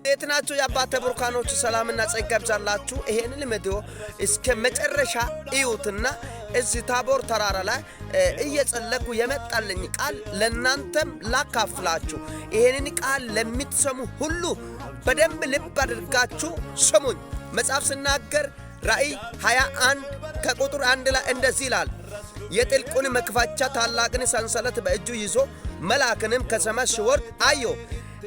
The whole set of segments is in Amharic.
የትናችሁ የአባተ ብሩካኖች ሰላምና ጸጋ ይብዛላችሁ። ይሄንን ቪዲዮ እስከ መጨረሻ እዩትና እዚህ ታቦር ተራራ ላይ እየጸለኩ የመጣልኝ ቃል ለናንተም ላካፍላችሁ። ይሄንን ቃል ለምትሰሙ ሁሉ በደንብ ልብ አድርጋችሁ ስሙኝ። መጽሐፍ ሲናገር ራእይ 21 ከቁጥር 1 ላይ እንደዚህ ይላል፣ የጥልቁን መክፈቻ ታላቅን ሰንሰለት በእጁ ይዞ መልአክንም ከሰማይ ሲወርድ አየሁ።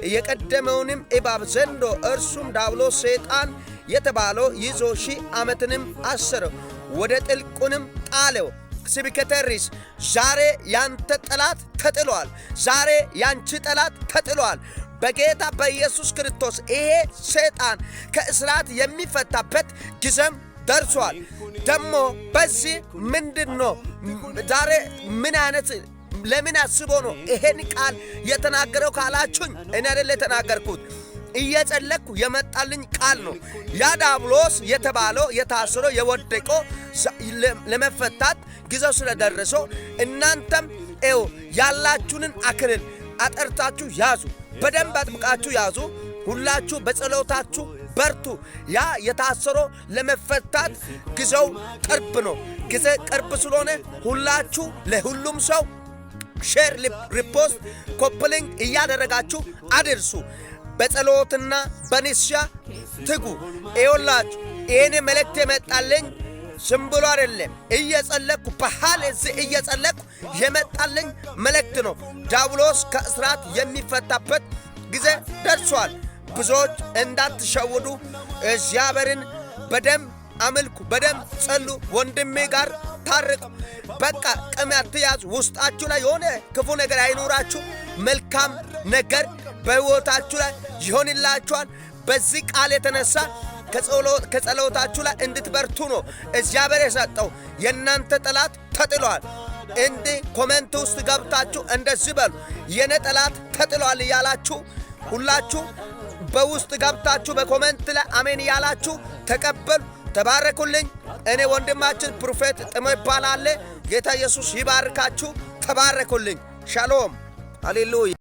የቀደመውንም እባብ ዘንዶ እርሱም ዲያብሎስ ሰይጣን የተባለው ይዞ 1000 ዓመትንም አሰረው፣ ወደ ጥልቁንም ጣለው። ስብከተሪስ ዛሬ ያንተ ጠላት ተጥሏል። ዛሬ ያንቺ ጠላት ተጥሏል። በጌታ በኢየሱስ ክርስቶስ ይሄ ሰይጣን ከእስራት የሚፈታበት ጊዜም ደርሷል። ደሞ በዚህ ምንድነው ዛሬ ምን አይነት ለምን አስቦ ነው ይሄን ቃል የተናገረው ካላችሁኝ፣ እኔ አይደል የተናገርኩት፣ እየጸለኩ የመጣልኝ ቃል ነው። ያ ዲያብሎስ የተባለው የታሰረው የወደቀው ለመፈታት ጊዜው ስለደረሰው እናንተም ያላችሁን አክሊል አጠርታችሁ ያዙ፣ በደንብ አጥብቃችሁ ያዙ። ሁላችሁ በጸሎታችሁ በርቱ። ያ የታሰረው ለመፈታት ጊዜው ቅርብ ነው። ጊዜ ቅርብ ስለሆነ ሁላችሁ ለሁሉም ሰው ሼር፣ ሪፖስት፣ ኮፕሊንግ እያደረጋችሁ አድርሱ። በጸሎትና በንስሐ ትጉ። ይኸውላችሁ ይሄን መልእክት የመጣልኝ ዝም ብሎ አይደለም፣ እየጸለኩ በሐል እዚህ እየጸለኩ የመጣልኝ መልእክት ነው። ዲያብሎስ ከእስራት የሚፈታበት ጊዜ ደርሷል። ብዙዎች እንዳትሸውዱ እግዚአብሔርን በደም አምልኩ፣ በደም ጸሉ፣ ወንድሜ ጋር ታርቁ። በቃ ቅም አትያዙ። ውስጣችሁ ላይ የሆነ ክፉ ነገር አይኖራችሁ። መልካም ነገር በሕይወታችሁ ላይ ይሆንላችኋል። በዚህ ቃል የተነሳ ከጸሎታችሁ ላይ እንድትበርቱ ነው እግዚአብሔር የሰጠው። የእናንተ ጠላት ተጥሏል። እንዲ ኮሜንት ውስጥ ገብታችሁ እንደዚህ በሉ፣ የኔ ጠላት ተጥሏል እያላችሁ ሁላችሁ በውስጥ ገብታችሁ በኮሜንት ላይ አሜን እያላችሁ ተቀበሉ። ተባረኩልኝ። እኔ ወንድማችን ፕሮፌት ጥሞ ይባላል። ጌታ ኢየሱስ ይባርካችሁ። ተባረኩልኝ። ሻሎም፣ ሃሌሉያ።